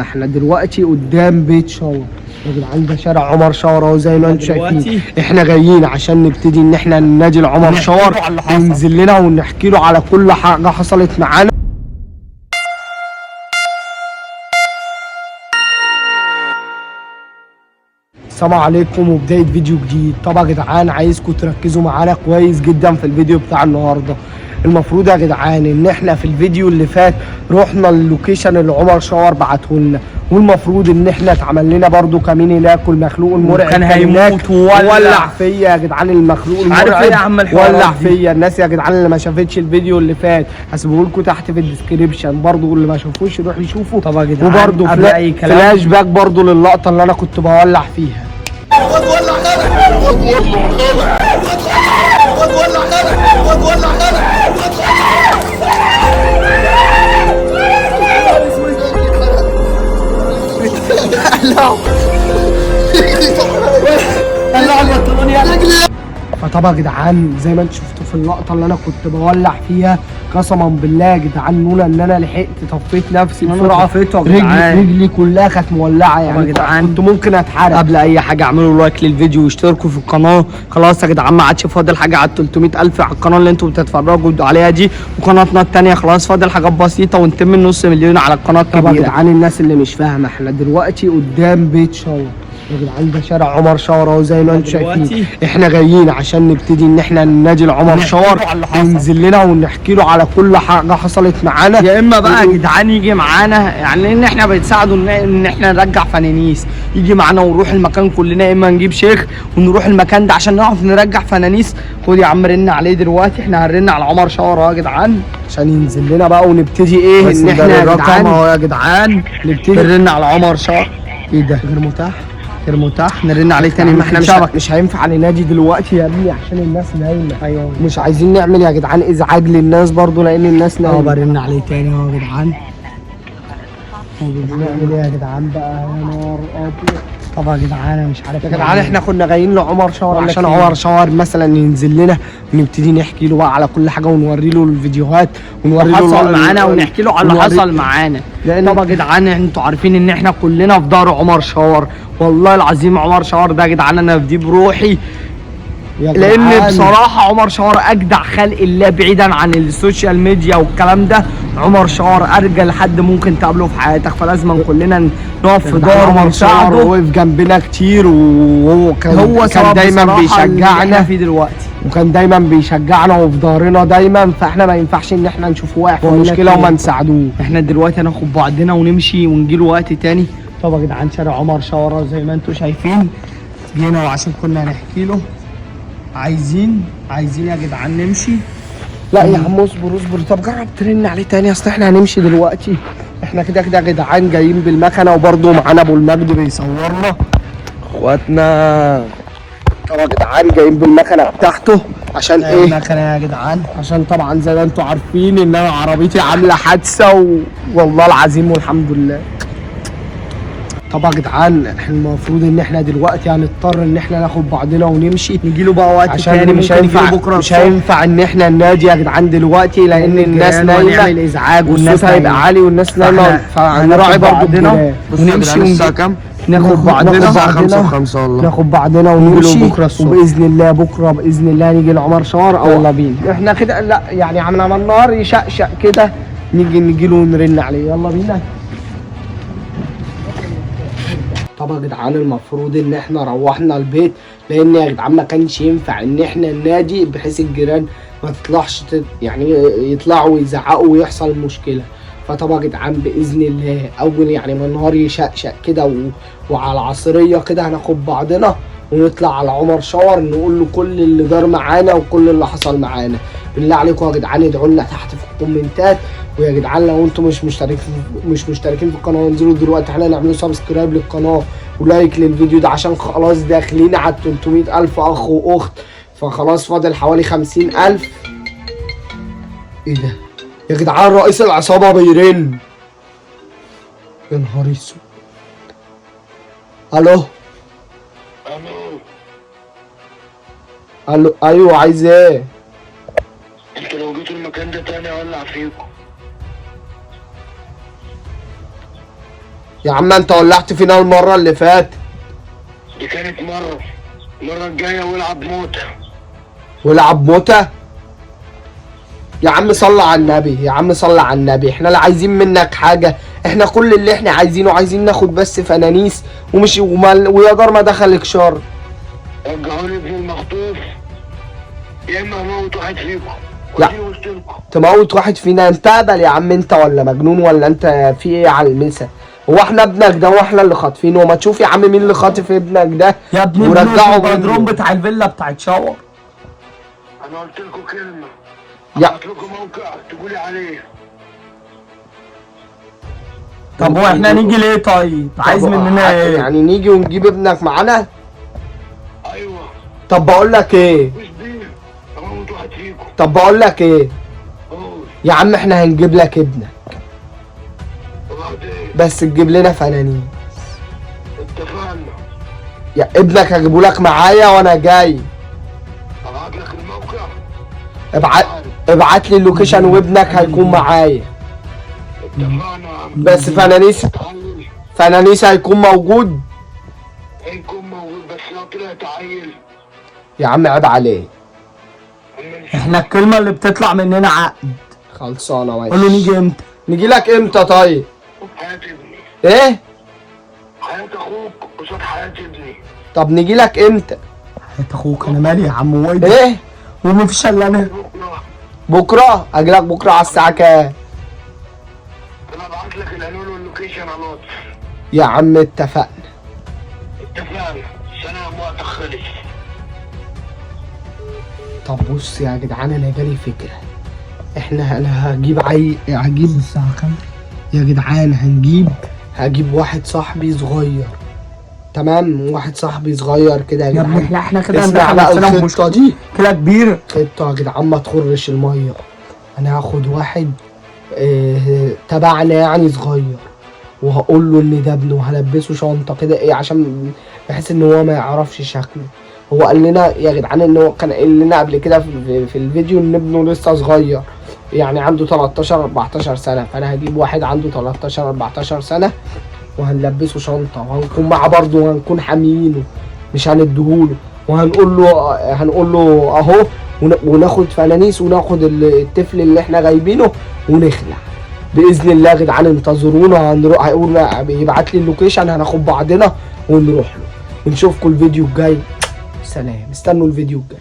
احنا دلوقتي قدام بيت شاور يا جدعان. ده شارع عمر شاور اهو زي ما انتم شايفين. احنا جايين عشان نبتدي ان احنا ننادي لعمر شاور وننزل لنا ونحكي له على كل حاجه حصلت معانا. السلام عليكم وبدايه فيديو جديد. طبعا يا جدعان عايزكم تركزوا معانا كويس جدا في الفيديو بتاع النهارده. المفروض يا جدعان ان احنا في الفيديو اللي فات رحنا اللوكيشن اللي عمر شاور بعته لنا، والمفروض ان احنا اتعمل لنا برده كمين ناكل مخلوق المرعب كان هيموت وولع فيا يا جدعان. المخلوق المرعب ولع فيا. الناس يا جدعان اللي ما شافتش الفيديو اللي فات هسيبه لكم تحت في الديسكريبشن، برده اللي ما شافوش يروح يشوفوا. طبعا يا جدعان وبرده فلاش باك برده للقطه اللي انا كنت بولع فيها. فطبعا يا جدعان زي ما انتم شفتوا في اللقطه اللي انا كنت بولع فيها، قسما بالله يا جدعان لولا ان انا لحقت طفيت نفسي بسرعه رجلي كلها كانت مولعه يعني. يا جدعان كنت ممكن اتحرق. قبل اي حاجه اعملوا لايك للفيديو واشتركوا في القناه. خلاص يا جدعان ما عادش فاضل حاجه على 300,000 على القناه اللي انتم بتتفرجوا عليها دي، وقناتنا الثانيه خلاص فاضل حاجات بسيطه ونتم النص مليون على القناه الكبيره. طبعا يا جدعان الناس اللي مش فاهمه، احنا دلوقتي قدام بيت شاور يا جدعان. ده شارع عمر شاور اهو زي ما انتم شايفين. احنا جايين عشان نبتدي ان احنا ننادي لعمر شاور وننزل لنا ونحكي له على كل حاجه حصلت معانا، يا اما بقى يا جدعان يجي معانا، يعني ان احنا بنساعده ان احنا نرجع فنانيس، يجي معانا ونروح المكان كلنا، يا اما نجيب شيخ ونروح المكان ده عشان نعرف نرجع فنانيس. خد يا عم رن عليه دلوقتي، احنا هنرن على عمر شاور اهو يا جدعان عشان ينزل لنا بقى ونبتدي ايه ان احنا يا جدعان اهو يا جدعان نبتدي نرن على عمر شاور. ايه ده غير متاح؟ غير متاح. نرن عليه تاني. ما احنا مش هينفع ننادي دلوقتي يا ابني عشان الناس نايمه. ايوه مش عايزين نعمل يا جدعان ازعاج للناس برضو لان الناس نايمه. برن عليه تاني اهو يا جدعان. بنعمل ايه يا جدعان بقى؟ يا نار ابيض. طبعا يا جدعان انا مش عارف يا جدعان. احنا كنا جايين لعمر شاور عشان عمر شاور مثلا ينزل لنا ونبتدي نحكي له بقى على كل حاجه ونوري له الفيديوهات ونوري له اللي حصل معانا ونحكي له على اللي حصل معانا. طبعا يا جدعان انتوا عارفين ان احنا كلنا في ظهر عمر شاور. والله العظيم عمر شاور ده يا جدعان انا بديه بروحي، لان بصراحه عمر شاور اجدع خلق الله بعيدا عن السوشيال ميديا والكلام ده. عمر شاور ارجل حد ممكن تقابله في حياتك، فلازم كلنا نقف في ظهره ونساعده. وقف جنبنا كتير وهو كان دايما بيشجعنا في دلوقتي، وكان دايما بيشجعنا وفي ظهرنا دايما، فاحنا ما ينفعش ان احنا نشوفه واقع في مشكله وما نساعدوه. احنا دلوقتي هناخد بعضنا ونمشي ونجيله وقت تاني. طبعا يا جدعان شارع عمر شاور زي ما انتم شايفين. جينا وعشان كنا هنحكي له عايزين يا جدعان نمشي. لا يا عم اصبر. طب جرب ترن عليه تاني، اصل احنا هنمشي دلوقتي. احنا كده يا جدعان جايين بالمكنه وبرده معانا ابو المجد بيصورنا اخواتنا. طبعا يا جدعان جايين بالمكنه بتاعته عشان ايه؟ المكنه يا جدعان عشان طبعا زي ما انتم عارفين ان انا عربيتي عامله حادثه والله العظيم والحمد لله. طبعا يا جدعان احنا المفروض ان احنا دلوقتي هنضطر ان احنا ناخد بعضنا ونمشي، نجيله بقى وقت تاني. مش هينفع ان احنا ننادي يا جدعان دلوقتي لان الناس نايمه، نعمل ازعاج والصوت هيبقى عالي والناس نايمه، فهنراعي برضه ونمشي الساعه كام؟ ناخد بعضنا 5 والله. ناخد بعضنا ونمشي بكره وباذن الله بكره باذن الله نيجي لعمر شاور. او يلا بينا احنا كده. لا يعني عملنا النهار يشقشق كده نيجي له ونرن عليه. يلا بينا. طبعا يا جدعان المفروض ان احنا روحنا البيت لان يا جدعان ما كانش ينفع ان احنا ننادي بحيث الجيران ما تطلعش يعني يطلعوا ويزعقوا ويحصل مشكله. فطبعا يا جدعان باذن الله اول يعني ما النهار يشقشق كده وعلى العصريه كده هناخد بعضنا ونطلع على عمر شاور نقول له كل اللي دار معانا وكل اللي حصل معانا. بالله عليكم يا جدعان ادعوا لنا تحت في الكومنتات. ويا جدعان لو انتم مش مشتركين في القناه انزلوا دلوقتي حالا نعملوا سبسكرايب للقناه ولايك للفيديو ده عشان خلاص داخلين على 300,000 اخ واخت، فخلاص فاضل حوالي 50,000. ايه ده يا جدعان؟ رئيس العصابه بيرن. يا نهار اسود. الو ايوه عايز ايه؟ انتوا لو جيتوا المكان ده تاني اولع فيكم. يا عم انت ولعت فينا المره اللي فاتت. دي كانت مرة، المرة الجاية والعب موتة. والعب موتة. يا عم صلى على النبي، يا عم صلى على النبي، احنا لا عايزين منك حاجة، احنا كل اللي احنا عايزينه عايزين ناخد بس فنانيس ويا دار ما دخلك شر. رجعوني ابن المخطوف يا اما هموت واحد فيكم. لا. ودي قلت لكم. تموت واحد فينا؟ انت اهبل يا عم انت ولا مجنون ولا انت في ايه على المسا؟ هو احنا ابنك ده واحنا اللي خاطفينه؟ وما تشوف يا عم مين اللي خاطف ابنك ده يا ابني ورجعه البدروم بتاع الفيلا بتاعت شاور. انا قلت لكم كلمة، يا هبعت لكم موقع تقولي عليه. طب هو احنا نيجي ليه طيب؟ عايز مننا ايه؟ يعني نيجي ونجيب ابنك معانا؟ ايوه. طب بقول لك ايه، مش دي هموت واحد فيكم. طب بقول لك ايه قول. يا عم، احنا هنجيب لك ابنك وبعدين بس تجيب لنا فنانين. اتفقنا. يا ابنك هجيبه لك معايا وانا جاي. ابعت لك الموقع. ابعت لي اللوكيشن وابنك هيكون معايا. اتفقنا. بس فنانيس هيكون موجود. هيكون موجود بس لو طلعت عيل. يا عم عيب عليه. احنا الكلمة اللي بتطلع مننا عقد. خلصانه ماشي. قول له نيجي امتى؟ نيجي لك امتى طيب؟ حياة ابني. ايه؟ حياة اخوك قصاد حياة ابني. طب نيجي لك امتى؟ حياة اخوك انا مالي يا عم هو ايه ده؟ ايه؟ ومفيش الا انا. بكرة. بكره؟ اجي لك بكره على الساعه كام؟ انا ابعت لك العنوان واللوكيشن على الواتس. يا عم اتفقنا. اتفقنا. سلام وقت خلص. طب بص يا جدعان، انا جالي فكره. انا هجيب هجيب الساعة كام؟ يا جدعان هجيب واحد صاحبي صغير. تمام، واحد صاحبي صغير كده يا يا ابني جدعان. احنا كده اسمع بقى الخطه مشكلة دي، كده كبيرة. خطه يا جدعان ما تخرش الميه. انا هاخد واحد تبعنا يعني صغير، وهقول له ان ده ابنه، وهلبسه شنطه كده ايه عشان بحيث ان هو ما يعرفش شكله. هو قال لنا يا جدعان ان هو كان قال لنا قبل كده في الفيديو ان ابنه لسه صغير، يعني عنده 13 14 سنه. فانا هجيب واحد عنده 13 14 سنه وهنلبسه شنطه، وهنكون معاه برضه وهنكون حاميينه مش هنديهوله، وهنقول له اهو، وناخد فنانيس وناخد الطفل اللي احنا جايبينه ونخلع باذن الله. يا جدعان انتظرونا، هنروح هيقول يبعت لي اللوكيشن، هناخد بعضنا ونروح له. ونشوفكم الفيديو الجاي. سلام، استنوا الفيديو الجاي.